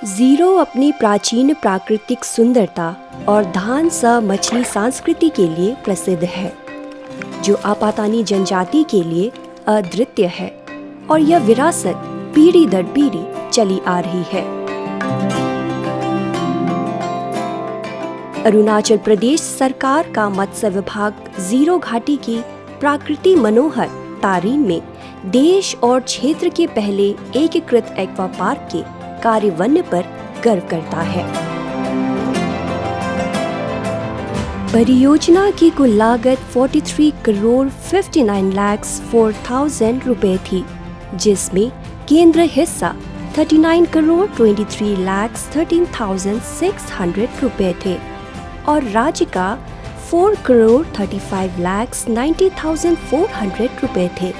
Zero अपनी प्राचीन प्राकृतिक सुंदरता और धान सा मछली संस्कृति के लिए प्रसिद्ध है, जो आपातानी जनजाति के लिए अद्वितीय है और यह विरासत पीढ़ी दर पीढ़ी चली आ रही है। अरुणाचल प्रदेश सरकार का मत्स्य विभाग जीरो घाटी की प्राकृतिक मनोहर तारीन में देश और क्षेत्र के पहले एकीकृत एक्वा पार्क के कार्यान्वयन पर गर्व करता है। परियोजना की कुल लागत 43 करोड़ 59 लाख 4,000 रुपए थी, जिसमें केंद्र हिस्सा 39 करोड़ 23 लाख 13,600 रुपए थे और राज्य का 4 करोड़ 35 लाख 90,400 रुपए थे,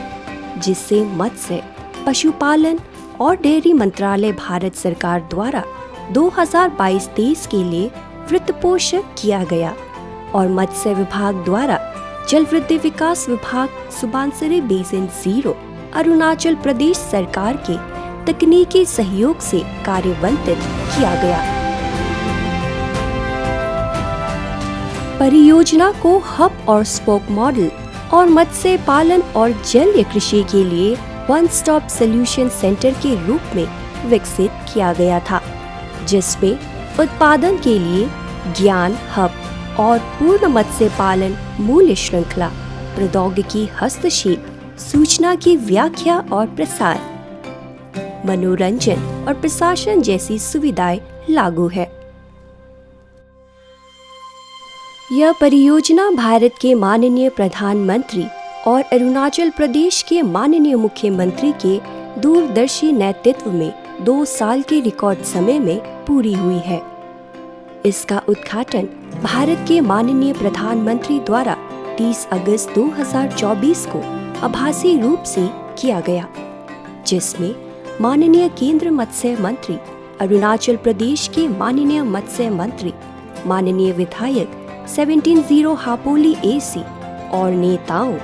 जिससे मत्स्य, पशुपालन और डेयरी मंत्रालय भारत सरकार द्वारा 2022-23 के लिए वित्त पोषण किया गया और मत्स्य विभाग द्वारा जल वृद्धि विकास विभाग सुबानसिरी बेसिन जीरो अरुणाचल प्रदेश सरकार के तकनीकी सहयोग से कार्यान्वित किया गया। परियोजना को हब और स्पोक मॉडल और मत्स्य पालन और जलीय कृषि के लिए वन स्टॉप सॉल्यूशन सेंटर के रूप में विकसित किया गया था, जिसमें उत्पादन के लिए ज्ञान हब और पूर्ण मत्स्य पालन मूल्य श्रृंखला, प्रौद्योगिकी हस्तक्षेप, सूचना की व्याख्या और प्रसार, मनोरंजन और प्रशासन जैसी सुविधाएं लागू है। यह परियोजना भारत के माननीय प्रधानमंत्री और अरुणाचल प्रदेश के माननीय मुख्यमंत्री के दूरदर्शी नेतृत्व में 2 साल के रिकॉर्ड समय में पूरी हुई है। इसका उद्घाटन भारत के माननीय प्रधानमंत्री द्वारा 30 अगस्त 2024 को आभासी रूप से किया गया, जिसमें माननीय केंद्र मत्स्य मंत्री, अरुणाचल प्रदेश के माननीय मत्स्य मंत्री, माननीय विधायक 17 हापोली एसी और नेताओं,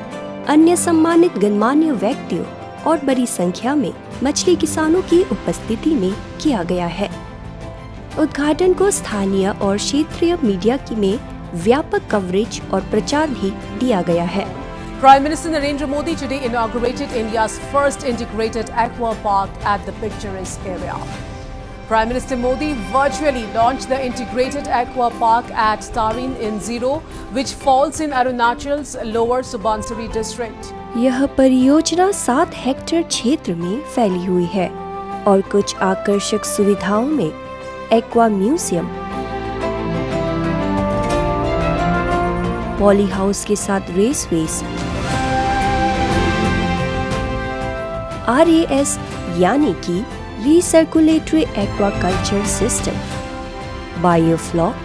अन्य सम्मानित गणमान्य व्यक्तियों और बड़ी संख्या में मछली किसानों की उपस्थिति में किया गया है। उद्घाटन को स्थानीय और क्षेत्रीय मीडिया में व्यापक कवरेज और प्रचार भी दिया गया है। Prime Minister Narendra Modi today inaugurated India's first integrated aqua park at the picturesque area. Prime Minister Modi virtually launched the integrated aqua park at Tarin in Zero, which falls in Arunachal's Lower Subansiri district. यह परियोजना 7 hectare क्षेत्र में फैली हुई है और कुछ आकर्षक सुविधाओं में एक्वा म्यूजियम, पॉली हाउस के साथ रेसवेज, RAS यानी कि recirculatory aquaculture system, biofloc,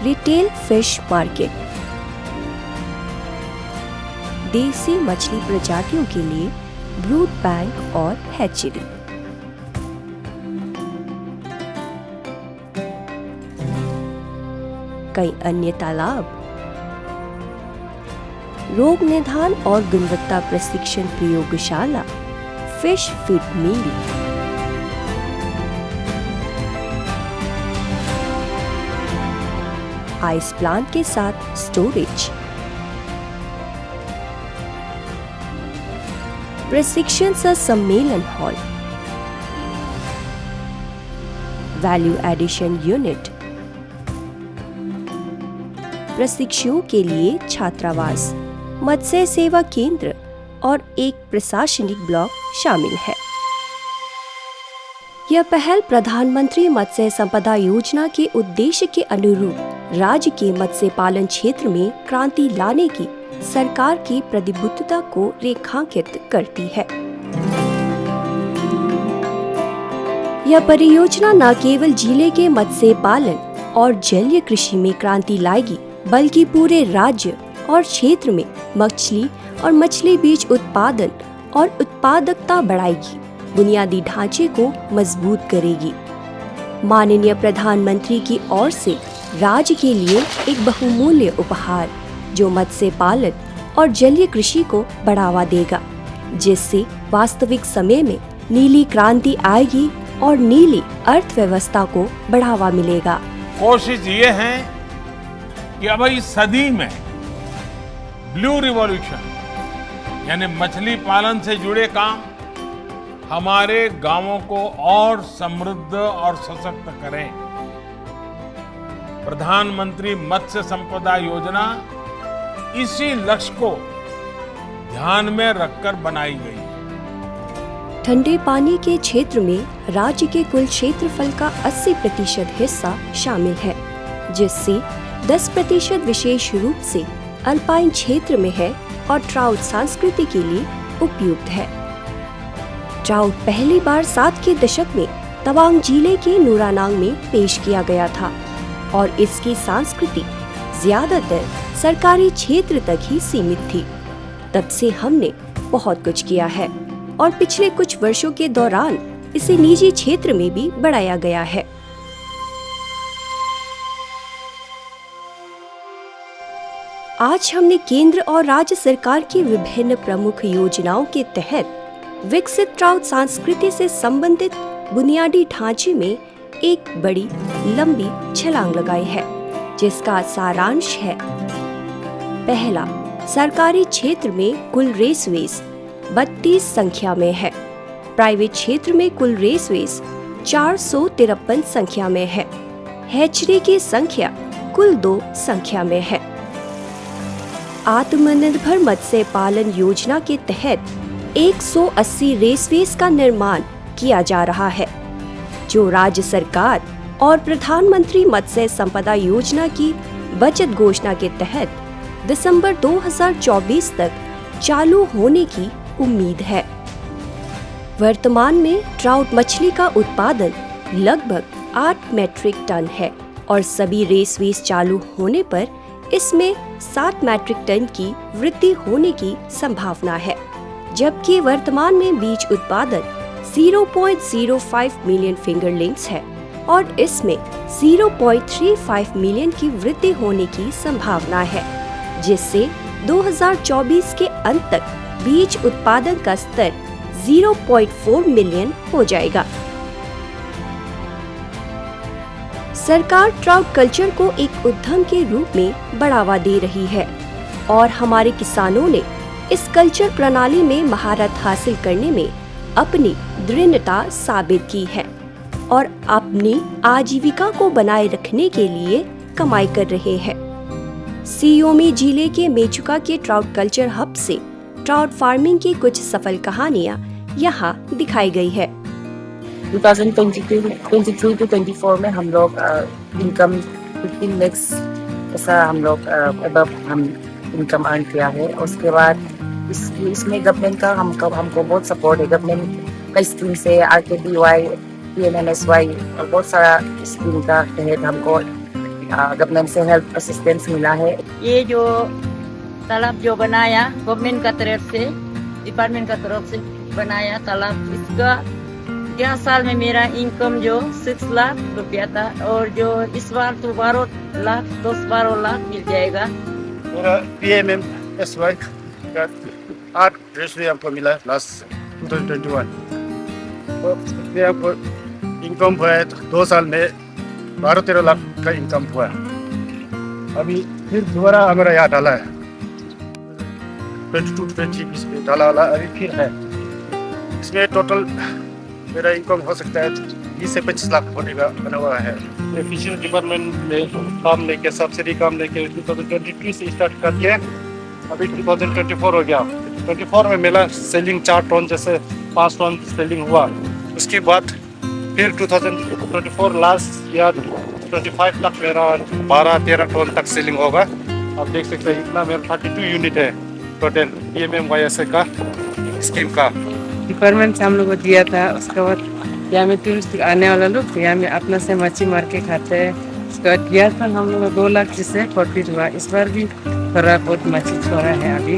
retail fish market, देसी मछली प्रजातियों के लिए ब्रूड बैंक और हैचरी, कई अन्य तालाब, रोग निदान और गुणवत्ता प्रशिक्षण प्रयोगशाला, फिश फीड मिल, आइस प्लांट के साथ स्टोरेज, प्रशिक्षण सह सम्मेलन हॉल, वैल्यू एडिशन यूनिट, प्रशिक्षुओं के लिए छात्रावास, मत्स्य सेवा केंद्र और एक प्रशासनिक ब्लॉक शामिल है। यह पहल प्रधानमंत्री मत्स्य संपदा योजना के उद्देश्य के अनुरूप राज्य के मत्स्य पालन क्षेत्र में क्रांति लाने की सरकार की प्रतिबद्धता को रेखांकित करती है। यह परियोजना न केवल जिले के मत्स्य पालन और जलीय कृषि में क्रांति लाएगी, बल्कि पूरे राज्य और क्षेत्र में मछली और मछली बीज उत्पादन और उत्पादकता बढ़ाएगी, बुनियादी ढांचे को मजबूत करेगी। माननीय प्रधानमंत्री की ओर से राज्य के लिए एक बहुमूल्य उपहार जो मत्स्य पालन और जलीय कृषि को बढ़ावा देगा। जिससे वास्तविक समय में नीली क्रांति आएगी और नीली अर्थव्यवस्था को बढ़ावा मिलेगा। कोशिश ये है कि अब इस सदी में ब्लू रिवॉल्यूशन यानी मछली पालन से जुड़े काम हमारे गांवों को और समृद्ध और सशक्त करें। प्रधानमंत्री मत्स्य संपदा योजना इसी लक्ष्य को ध्यान में रखकर बनाई गई। ठंडे पानी के क्षेत्र में राज्य के कुल क्षेत्रफल का 80% हिस्सा शामिल है, जिससे 10% विशेष रूप से अल्पाइन क्षेत्र में है और ट्राउट संस्कृति के लिए उपयुक्त है। ट्राउट पहली बार 60 के दशक में तवांग जिले के नुरानांग में पेश किया गया था और इसकी संस्कृति ज्यादातर सरकारी क्षेत्र तक ही सीमित थी। तब से हमने बहुत कुछ किया है और पिछले कुछ वर्षों के दौरान इसे निजी क्षेत्र में भी बढ़ाया गया है। आज हमने केंद्र और राज्य सरकार की विभिन्न प्रमुख योजनाओं के तहत विकसित ट्राउट संस्कृति से संबंधित बुनियादी ढांचे में एक बड़ी लंबी छलांग लगाई है, जिसका सारांश है। पहला, सरकारी क्षेत्र में कुल रेसवेज 32 संख्या में है। प्राइवेट क्षेत्र में कुल रेसवेज 453 संख्या में है। हैचरी की संख्या कुल 2 संख्या में है। आत्मनिर्भर मत्स्य पालन योजना के तहत 180 रेसवेज का निर्माण किया जा रहा है, जो राज्य सरकार और प्रधानमंत्री मत्स्य संपदा योजना की बचत घोषणा के तहत दिसंबर 2024 तक चालू होने की उम्मीद है। वर्तमान में ट्राउट मछली का उत्पादन लगभग 8 मीट्रिक टन है और सभी रेसवेज चालू होने पर इसमें 7 मीट्रिक टन की वृद्धि होने की संभावना है, जबकि वर्तमान में बीज उत्पादन 0.05 मिलियन फिंगरलिंग्स है और इसमें 0.35 मिलियन की वृद्धि होने की संभावना है, जिससे 2024 के अंत तक बीज उत्पादन का स्तर 0.4 मिलियन हो जाएगा। सरकार ट्राउट कल्चर को एक उद्यम के रूप में बढ़ावा दे रही है और हमारे किसानों ने इस कल्चर प्रणाली में महारत हासिल करने में अपनी दृढ़ता साबित की है और अपनी आजीविका को बनाए रखने के लिए कमाई कर रहे हैं। सियोमी जिले के मेचुका के ट्राउट कल्चर हब से ट्राउट फार्मिंग की कुछ सफल कहानियां यहाँ दिखाई गई है। 2023 to 24 में हम लोग इनकम 15 लाख ऐसा हम लोग हम इनकम अर्न किया है। उसके बाद इसमें गवर्नमेंट का हमको बहुत सपोर्ट है। गवर्नमेंट का स्कीम से RKBY, PMNSY और बहुत सारा स्कीम का तहत हमको गवर्नमेंट से हेल्प असिस्टेंस मिला है। ये जो तालाब जो बनाया गवर्नमेंट का तरफ से, डिपार्टमेंट का तरफ से बनाया तालाब, इसका 11 साल में मेरा इनकम जो 6 लाख रुपया था और जो इस बार तो 12 लाख मिल जाएगा। मेरा PMNSY का 8 रेसवे हमको मिला लास्ट 2021। इसमें हमको इनकम हुआ है 2 साल में 12-13 लाख का इनकम हुआ है। अभी फिर दोबारा हमारा यहाँ डाला है 22-20 इसमें डाला वाला अभी फिर है। इसमें टोटल मेरा इनकम हो सकता है 20 से 25 लाख होने का बना हुआ है। फिशरीज डिपार्टमेंट में काम लेके सब्सिडी काम लेके 2022 से स्टार्ट करके अभी 2024 हो गया। 24 में मेरा सेलिंग 4 टन जैसे 5 टन सेलिंग हुआ। उसके बाद फिर 2024 लास्ट ईयर 25 तक मेरा 12-13 टन तक सेलिंग होगा। आप देख सकते हैं इतना मेरा 32 यूनिट है टोटल PMMYSY का स्कीम का। डिपार्टमेंट से हम लोग को दिया था। उसके बाद यहाँ में टूरिस्ट आने वाला लोग यहाँ में अपना से मच्छी मार के खाते हैं। उसके बाद दिया था हम लोग 2 लाख जिससे प्रॉफिट हुआ। इस बार भी थोड़ा बहुत मच्छी छोड़ा है अभी।